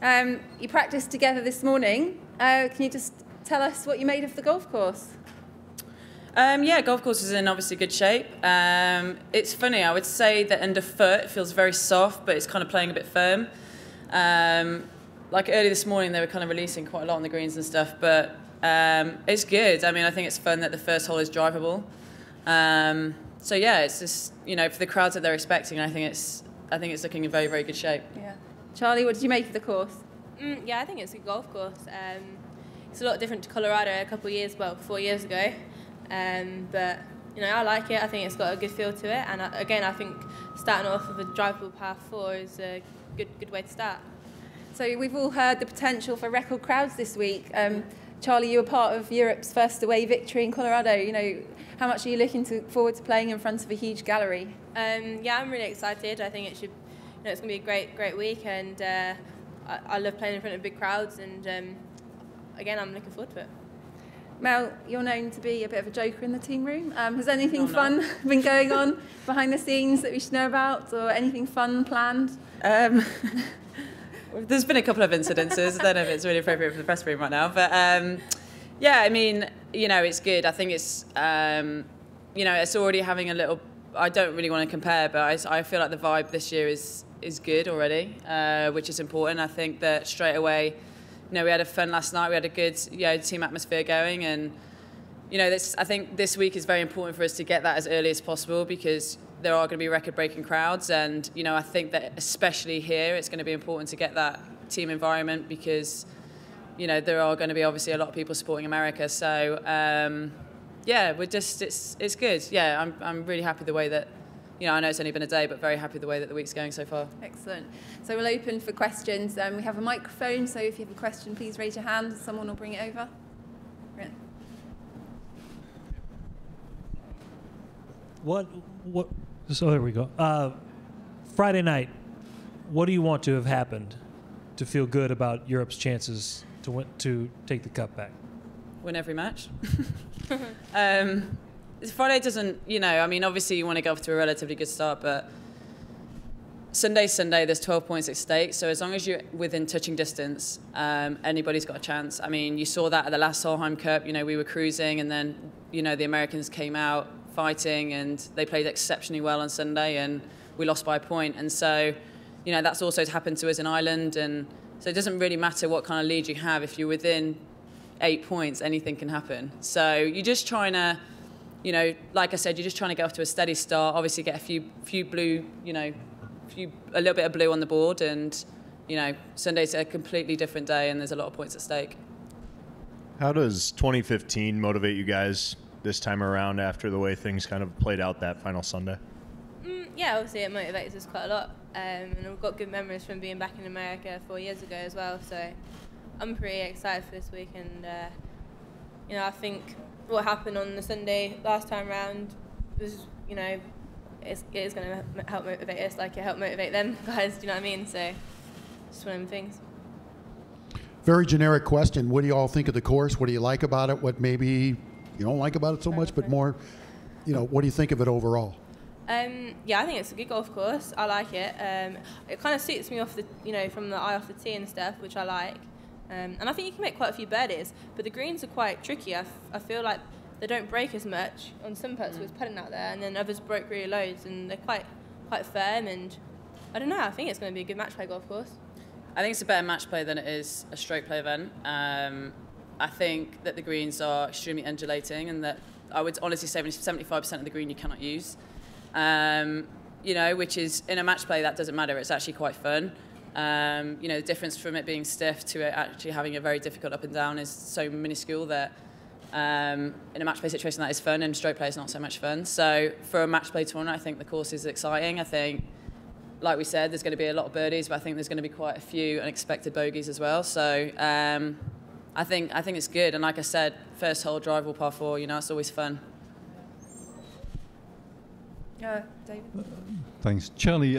You practiced together this morning. Can you just tell us what you made of the golf course? Yeah, golf course is in obviously good shape. It's funny, I would say that underfoot it feels very soft, but it's kind of playing a bit firm. Like early this morning, they were kind of releasing quite a lot on the greens and stuff, but it's good. I mean, I think it's fun that the first hole is drivable. So yeah, it's just, you know, for the crowds that they're expecting, I think it's looking in very, very good shape. Yeah. Charlie, what did you make of the course? Yeah, I think it's a good golf course. It's a lot different to Colorado a couple of years, well, 4 years ago. But you know, I like it. I think it's got a good feel to it. And again, I think starting off with a drivable par 4 is a good way to start. So we've all heard the potential for record crowds this week. Charlie, you were part of Europe's first away victory in Colorado. You know, how much are you looking forward to playing in front of a huge gallery? Yeah, I'm really excited. I think it's going to be a great week, and I love playing in front of big crowds. And again, I'm looking forward to it. Mel, you're known to be a bit of a joker in the team room. Has anything fun been going on behind the scenes that we should know about, or anything fun planned? There's been a couple of incidences. I don't know if it's really appropriate for the press room right now, but yeah, I mean, you know, it's good. I think it's, you know, it's already having a little. I don't really want to compare, but I feel like the vibe this year is good already, which is important. I think that straight away, you know, we had a fun last night. We had a good, team atmosphere going, and you know, I think this week is very important for us to get that as early as possible, because there are going to be record-breaking crowds, and you know, I think that especially here, it's going to be important to get that team environment, because you know, there are going to be obviously a lot of people supporting America. So yeah, it's good. Yeah, I'm really happy the way that, you know, I know it's only been a day, but very happy the way that the week's going so far. Excellent. So we'll open for questions. We have a microphone, so if you have a question, please raise your hand. Someone will bring it over. Really? What? So there we go. Friday night, what do you want to have happened to feel good about Europe's chances to take the cup back? Win every match. Friday doesn't, you know, I mean, obviously you want to go off to a relatively good start, but Sunday, there's 12 points at stake. So as long as you're within touching distance, anybody's got a chance. I mean, you saw that at the last Solheim Cup. You know, we were cruising, and then, you know, the Americans came out fighting, and they played exceptionally well on Sunday, and we lost by a point. And so, you know, that's also happened to us in Ireland. And so it doesn't really matter what kind of lead you have. If you're within 8 points, anything can happen. So you're just trying to, you know, like I said, you're just trying to get off to a steady start. Obviously, get a few blue, you know, a little bit of blue on the board, and you know, Sunday's a completely different day, and there's a lot of points at stake. How does 2015 motivate you guys this time around after the way things kind of played out that final Sunday? Yeah, obviously it motivates us quite a lot, and we've got good memories from being back in America 4 years ago as well. So I'm pretty excited for this week, and you know, I think what happened on the Sunday last time round was, you know, it is going to help motivate us like it helped motivate them guys. Do you know what I mean? So just one of them things. Very generic question. What do you all think of the course? What do you like about it? What maybe you don't like about it so much, but more, you know, what do you think of it overall? Yeah, I think it's a good golf course. I like it. It kind of suits me off the, you know, from the eye off the tee and stuff, which I like. And I think you can make quite a few birdies, but the greens are quite tricky. I feel like they don't break as much on some putts with putting out there, and then others broke really loads, and they're quite firm. And I don't know. I think it's going to be a good match play golf course. I think it's a better match play than it is a stroke play event. I think that the greens are extremely undulating, and that I would honestly say 75% of the green you cannot use. You know, which is, in a match play, that doesn't matter. It's actually quite fun. You know, the difference from it being stiff to it actually having a very difficult up and down is so minuscule that in a match play situation that is fun, and stroke play is not so much fun. So for a match play tournament, I think the course is exciting. I think, like we said, there's going to be a lot of birdies, but I think there's going to be quite a few unexpected bogeys as well. So I think it's good. And like I said, first hole drivable par 4, you know, it's always fun. David. Thanks. Charlie,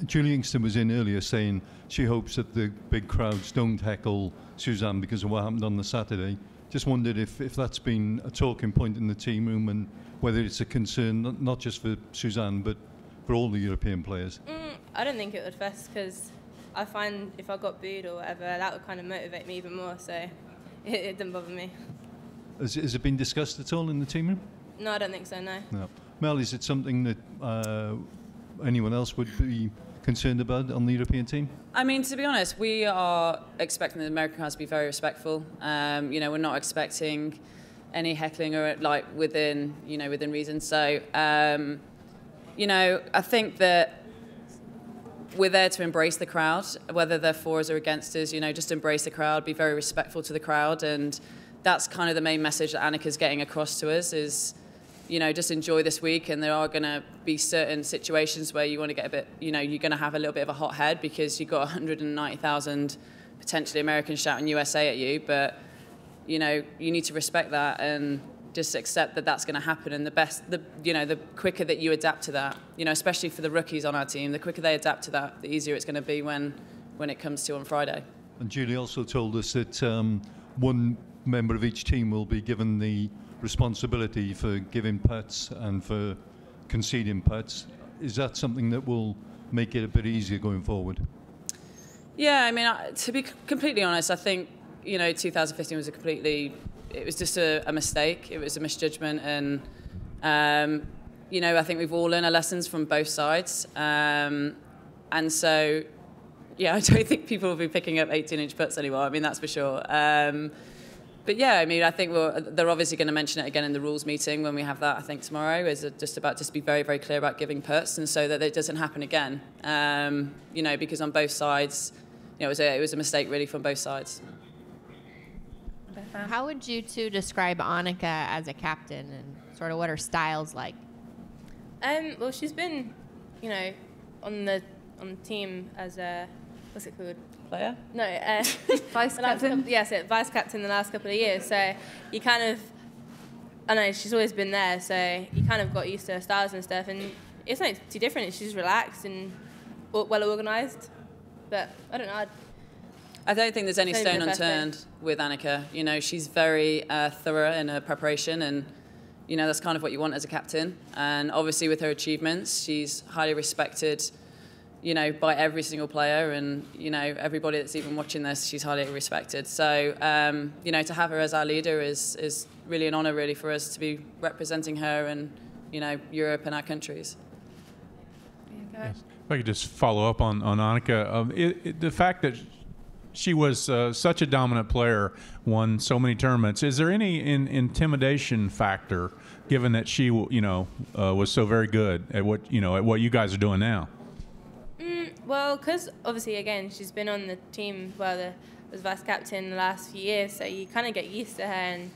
Julie Ingston was in earlier saying she hopes that the big crowds don't heckle Suzanne because of what happened on the Saturday. Just wondered if that's been a talking point in the team room, and whether it's a concern not just for Suzanne but for all the European players. I don't think it would first, because I find if I got booed or whatever, that would kind of motivate me even more. So it didn't bother me. Has it been discussed at all in the team room? No, I don't think so. No. No. Mel, is it something that anyone else would be concerned about on the European team? I mean, to be honest, we are expecting the American crowd to be very respectful. We're not expecting any heckling or within reason. So, I think that we're there to embrace the crowd, whether they're for us or against us. Just embrace the crowd, be very respectful to the crowd, and that's kind of the main message that Annika's getting across to us is, just enjoy this week. And there are going to be certain situations where you want to get a bit, you're going to have a little bit of a hot head because you've got 190,000 potentially Americans shouting USA at you. But, you need to respect that and just accept that that's going to happen. And the quicker that you adapt to that, especially for the rookies on our team, the quicker they adapt to that, the easier it's going to be when it comes to on Friday. And Julie also told us that one member of each team will be given the responsibility for giving putts and for conceding putts. Is that something that will make it a bit easier going forward? Yeah, I mean, to be completely honest, I think 2015 was it was just a mistake. It was a misjudgment, and I think we've all learned our lessons from both sides, and so yeah, I don't think people will be picking up 18-inch putts anymore. I mean, that's for sure. But yeah, I mean, I think they're obviously going to mention it again in the rules meeting when we have that, I think, tomorrow, is just be very, very clear about giving putts, and so that it doesn't happen again. Because on both sides, it was a mistake really from both sides. How would you two describe Annika as a captain and sort of what her style's like? Well, she's been, on the team as a, what's it called? Player? No, Vice captain. Vice captain the last couple of years. So you kind of, I know she's always been there. So you kind of got used to her styles and stuff, and it's not too different. She's relaxed and well organised. But I don't know. I don't think there's any stone unturned with Annika. She's very thorough in her preparation, and that's kind of what you want as a captain. And obviously with her achievements, she's highly respected, by every single player, and everybody that's even watching this, she's highly respected. So to have her as our leader is really an honour, really, for us to be representing her and Europe and our countries. Yes. If I could just follow up on Annika, the fact that she was such a dominant player, won so many tournaments. Is there any intimidation factor, given that she, was so very good at what you guys are doing now? Well, because obviously, again, she's been on the team as vice captain the last few years, so you kind of get used to her and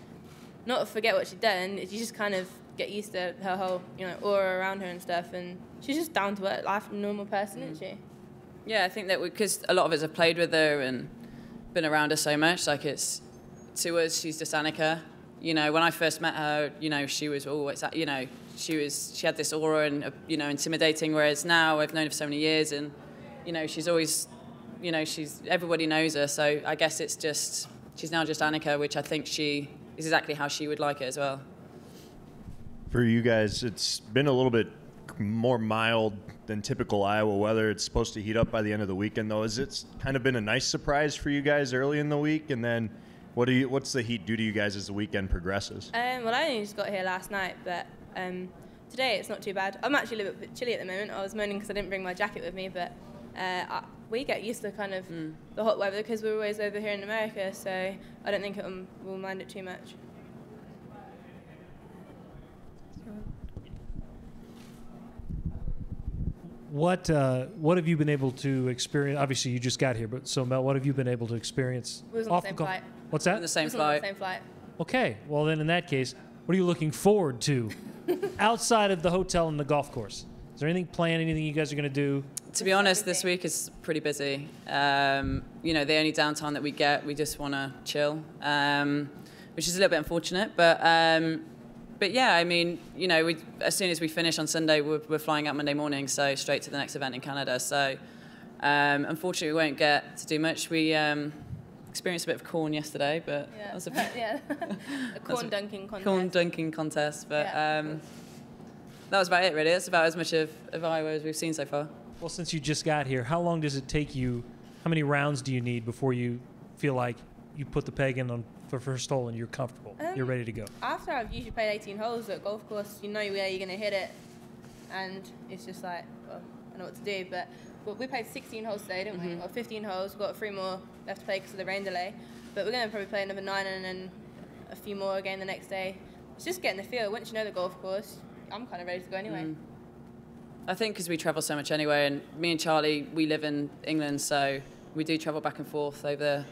not forget what she's done. You just kind of get used to her whole, aura around her and stuff. And she's just down to earth, life, normal person, isn't she? Yeah, I think that because a lot of us have played with her and been around her so much, it's to us, she's just Annika. When I first met her, she was she had this aura and intimidating. Whereas now I've known her for so many years, and she's always, everybody knows her. So I guess she's now just Annika, which I think she is exactly how she would like it as well. For you guys, it's been a little bit more mild than typical Iowa weather. It's supposed to heat up by the end of the weekend, though. Has it kind of been a nice surprise for you guys early in the week? And then what's the heat do to you guys as the weekend progresses? Well, I only just got here last night, but today it's not too bad. I'm actually a little bit chilly at the moment. I was moaning because I didn't bring my jacket with me, but we get used to kind of the hot weather because we're always over here in America, so I don't think we'll mind it too much. What have you been able to experience? Obviously, you just got here, but so Mel, what have you been able to experience? We was on the same flight. What's that? On the same On flight. the same flight. Okay, well then in that case, what are you looking forward to outside of the hotel and the golf course? Is there anything planned? Anything you guys are going to do? To be honest, this week is pretty busy. The only downtime that we get, we just want to chill, which is a little bit unfortunate, But yeah, I mean, as soon as we finish on Sunday, we're flying out Monday morning, so straight to the next event in Canada. So unfortunately, we won't get to do much. We experienced a bit of corn yesterday, but that was a bit a corn dunking contest. Corn dunking contest, but that was about it, really. That's about as much of Iowa as we've seen so far. Well, since you just got here, how long does it take you How many rounds do you need before you feel like you put the peg in on for first hole and you're comfortable, you're ready to go? After I've usually played 18 holes at golf course, you know where you're going to hit it, and it's just like, well, I know what to do. But we played 16 holes today, didn't we? Or 15 holes. We've got 3 more left to play because of the rain delay. But we're going to probably play another 9 and then a few more again the next day. It's just getting the feel. Once you know the golf course, I'm kind of ready to go anyway. I think because we travel so much anyway, and me and Charley, we live in England, so we do travel back and forth over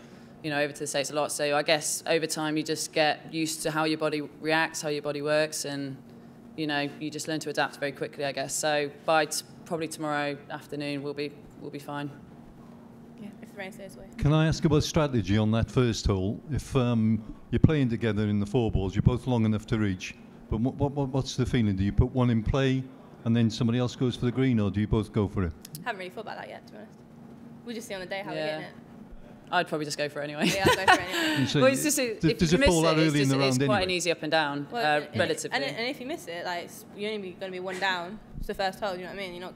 to the States a lot. So I guess over time you just get used to how your body reacts, how your body works, and you just learn to adapt very quickly, I guess. So by probably tomorrow afternoon we'll be fine. Yeah, if the rain stays away. Can I ask about strategy on that first hole? If you're playing together in the 4 balls, you're both long enough to reach, but what's the feeling? Do you put one in play and then somebody else goes for the green, or do you both go for it? Haven't really thought about that yet, to be honest. We'll just see on the day how we're hitting it. I'd probably just go for it anyway. Yeah, I'll go for it anyway. So well, it's just, if does you it fall miss that early in the round it's quite anyway? an easy up and down, Well, relatively. And if you miss it, like you're only going to be 1 down. It's the first hole, you know what I mean? You're not.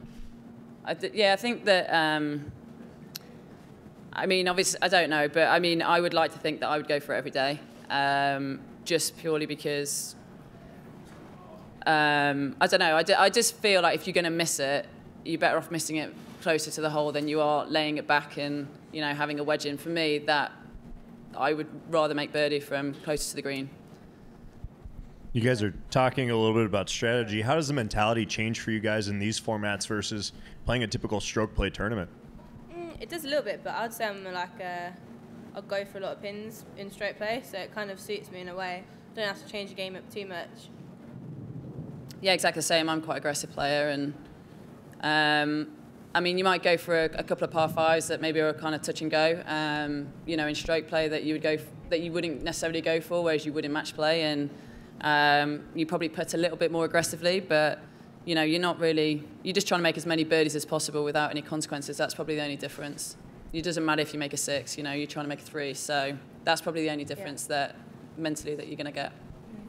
I think that. I mean, obviously, I don't know, but I mean, I would like to think that I would go for it every day, just purely because. I don't know. I just feel like if you're going to miss it, you're better off missing it closer to the hole than you are laying it back and having a wedge in. For me, that I would rather make birdie from closer to the green. You guys are talking a little bit about strategy. How does the mentality change for you guys in these formats versus playing a typical stroke play tournament? It does a little bit, but I'd say I'm like I'll go for a lot of pins in stroke play, so it kind of suits me in a way. I don't have to change the game up too much. Yeah, exactly the same. I'm quite an aggressive player, and I mean, you might go for a couple of par 5s that maybe are kind of touch and go, in stroke play that you wouldn't necessarily go for, whereas you would in match play, and you probably putt a little bit more aggressively, but you're not really. You're just trying to make as many birdies as possible without any consequences. That's probably the only difference. It doesn't matter if you make a 6. You're trying to make a 3. So that's probably the only difference that mentally that you're going to get.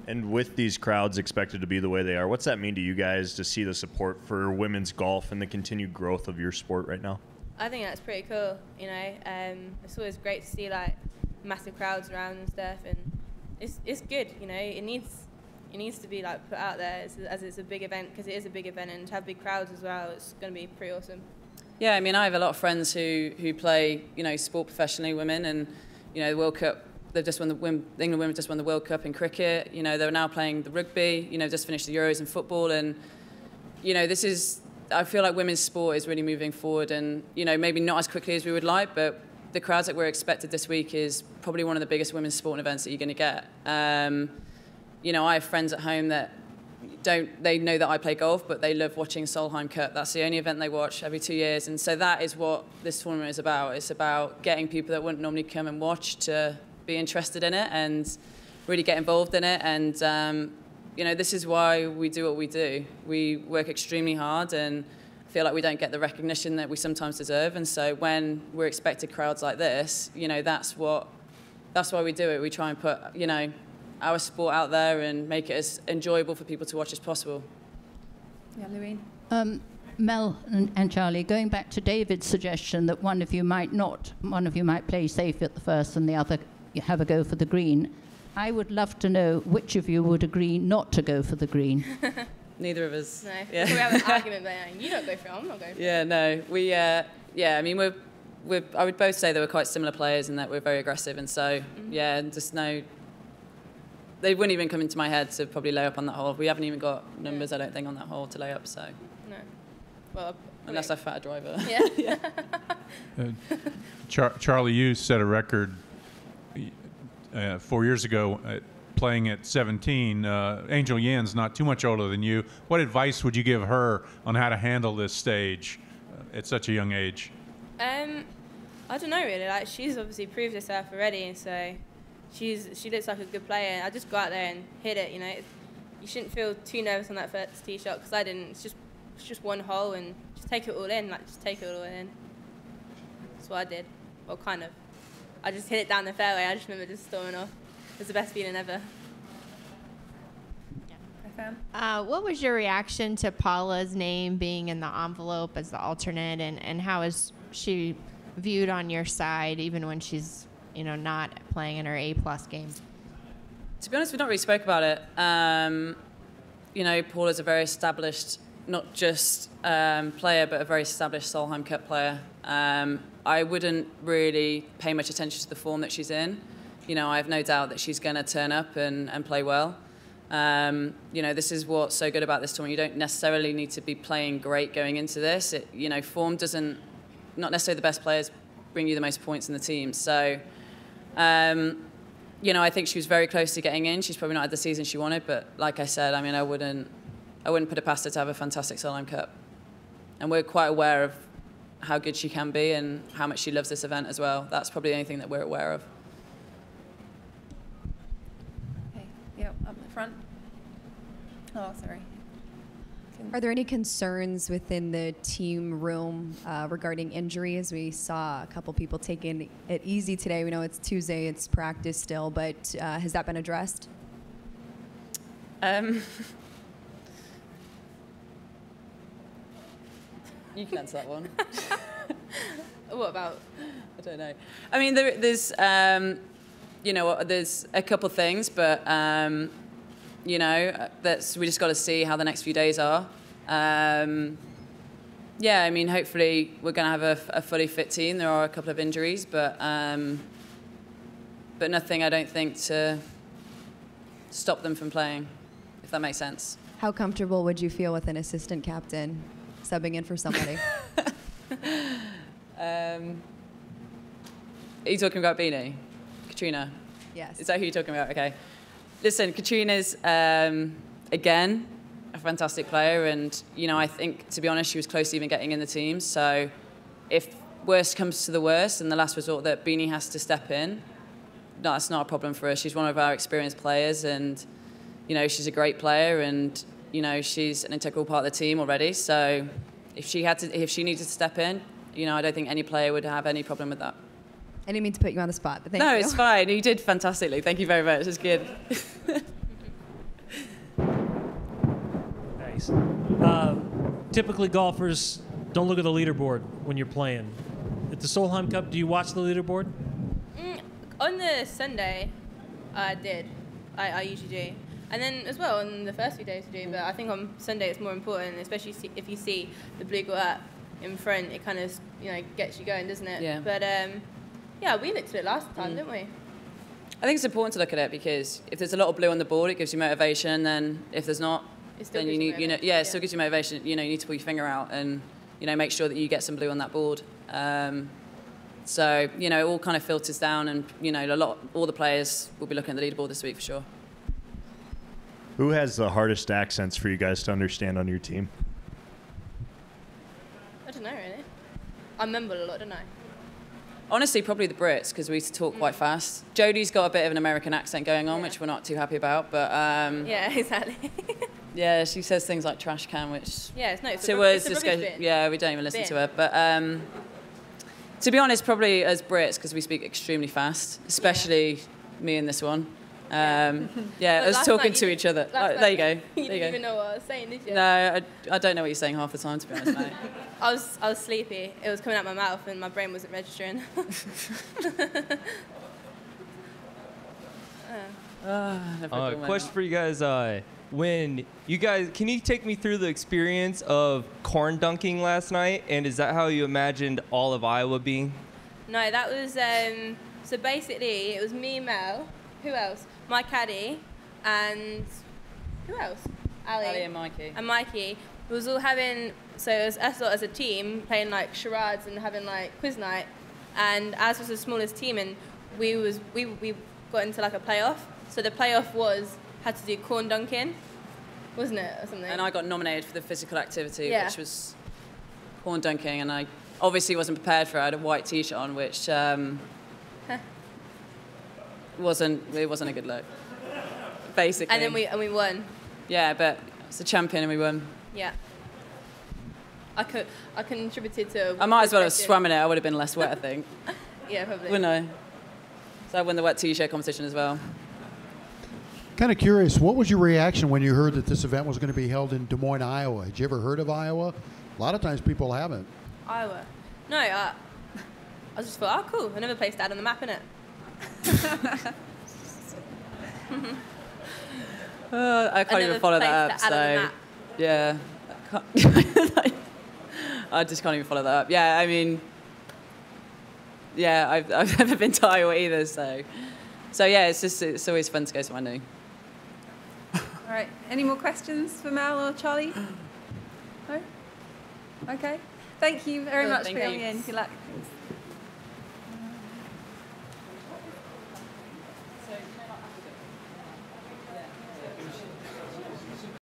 And with these crowds expected to be the way they are, what's that mean to you guys to see the support for women's golf and the continued growth of your sport right now? I think that's pretty cool. It's always great to see like massive crowds around and stuff, and it's good. It needs to be like put out there as it's a big event, because it is a big event, and to have big crowds as well, it's going to be pretty awesome. Yeah, I mean, I have a lot of friends who play sport professionally, women, and the World Cup. They've just won the England women just won the World Cup in cricket. They're now playing the rugby. Just finished the Euros in football, and I feel like women's sport is really moving forward, and maybe not as quickly as we would like, but the crowds that we're expected this week is probably one of the biggest women's sporting events that you're going to get. I have friends at home that they know that I play golf, but they love watching Solheim Cup. That's the only event they watch every 2 years, and so that is what this tournament is about. It's about getting people that wouldn't normally come and watch to be interested in it and really get involved in it. And this is why we do what we do. We work extremely hard and feel like we don't get the recognition that we sometimes deserve. And so when we're expected crowds like this, that's why we do it. We try and put our sport out there and make it as enjoyable for people to watch as possible. Yeah, Lorraine. Mel and Charley, going back to David's suggestion that one of you might play safe at the first and the other have a go for the green, I would love to know which of you would agree not to go for the green. Neither of us. No, yeah. We have an argument, but you don't go for it, I'm not going for it. Yeah, no, we. I mean, I would both say that we're quite similar players and that we're very aggressive, and so just no. They wouldn't even come into my head to probably lay up on that hole. We haven't even got numbers, I don't think, on that hole to lay up. So. No. Well. Unless I fat a driver. Yeah. Charley, you set a record 4 years ago playing at 17. Angel Yan's not too much older than you. What advice would you give her on how to handle this stage at such a young age? I don't know really. Like, she's obviously proved herself already, and so she looks like a good player. I just go out there and hit it. You shouldn't feel too nervous on that first tee shot, because I didn't. It's just one hole, and just take it all in. Just take it all in. That's what I did. Well, kind of. I just hit it down the fairway. I just remember just storming off. It was the best feeling ever. What was your reaction to Paula's name being in the envelope as the alternate, and how is she viewed on your side, even when she's, not playing in her A+ game? To be honest, we not really spoke about it. Paula's a very established, not just player, but a very established Solheim Cup player. I wouldn't really pay much attention to the form that she's in. I have no doubt that she's going to turn up and play well. This is what's so good about this tournament. You don't necessarily need to be playing great going into this. Form doesn't, not necessarily the best players bring you the most points in the team. So, I think she was very close to getting in. She's probably not had the season she wanted, but like I said, I wouldn't put it past her to have a fantastic Solheim Cup. And we're quite aware of how good she can be and how much she loves this event as well. That's probably the only thing that we're aware of. Okay, yep, up the front. Oh, sorry. Are there any concerns within the team room regarding injuries? We saw a couple people taking it easy today. We know it's Tuesday, it's practice still, but has that been addressed? You can answer that one. What about? I don't know. There's, there's a couple things, but, we just got to see how the next few days are. Hopefully we're going to have a fully fit team. There are a couple of injuries, but nothing, I don't think, to stop them from playing, if that makes sense. How comfortable would you feel with an assistant captain subbing in for somebody? Are you talking about Beanie? Katrina? Yes. Is that who you're talking about? Okay. Listen, Katrina's, again, a fantastic player. And, I think, to be honest, she was close to even getting in the team. So if worst comes to the worst and the last resort that Beanie has to step in, no, that's not a problem for us. She's one of our experienced players. And, she's a great player. And, she's an integral part of the team already. So if she needed to step in, I don't think any player would have any problem with that. I didn't mean to put you on the spot, but thank you. No, it's fine. You did fantastically. Thank you very much. It's good. Nice. Typically, golfers don't look at the leaderboard when you're playing. At the Solheim Cup, do you watch the leaderboard? On the Sunday, I did. I usually do. And then as well on the first few days we do, but I think on Sunday it's more important, especially if you see the blue go up in front, it kind of gets you going, doesn't it? Yeah. But we looked at it last time, didn't we? I think it's important to look at it because if there's a lot of blue on the board, it gives you motivation. And then if there's not, then you need, it still gives you motivation. You need to pull your finger out and make sure that you get some blue on that board. So it all kind of filters down, and all the players will be looking at the leaderboard this week for sure. Who has the hardest accents for you guys to understand on your team? I don't know really. I mumble a lot, don't I? Honestly, probably the Brits, because we talk quite fast. Jodie's got a bit of an American accent going on, which we're not too happy about. But yeah, exactly. yeah, she says things like trash can, which it's a rubbish bin. Yeah, we don't even listen to her. But to be honest, probably as Brits, because we speak extremely fast, especially me in this one. Us talking to each other. There you go. You didn't even know what I was saying, did you? No, I don't know what you're saying half the time, to be honest, mate. I was sleepy. It was coming out my mouth and my brain wasn't registering. Question for you guys. When you guys, can you take me through the experience of corn dunking last night? And is that how you imagined all of Iowa being? No, that was, so basically it was me, Mel, who else? My caddy, and who else? Ali and Mikey. And Mikey. We was all having, so it was us as a team playing like charades and having like quiz night, and ours was the smallest team, and we got into like a playoff. So the playoff had to do corn dunking, wasn't it, or something? And I got nominated for the physical activity, which was corn dunking, and I obviously wasn't prepared for it. I had a white t-shirt on, which wasn't a good look, basically. And then we won. Yeah, but it's a champion and we won. Yeah. I contributed to. I might as well have swam in it. I would have been less wet, I think. Yeah, probably. Wouldn't I? So I won the wet t-shirt competition as well. Kind of curious, what was your reaction when you heard that this event was going to be held in Des Moines, Iowa? Had you ever heard of Iowa? A lot of times people haven't. Iowa. No, I just thought, oh, cool. I never placed that on the map, innit? I can't even follow that up. So, yeah. I just can't even follow that up. Yeah, I mean, yeah, I've never been to Iowa either. So yeah, it's always fun to go somewhere new. All right. Any more questions for Mel or Charlie? No? Okay. Thank you very much for coming in. Good luck.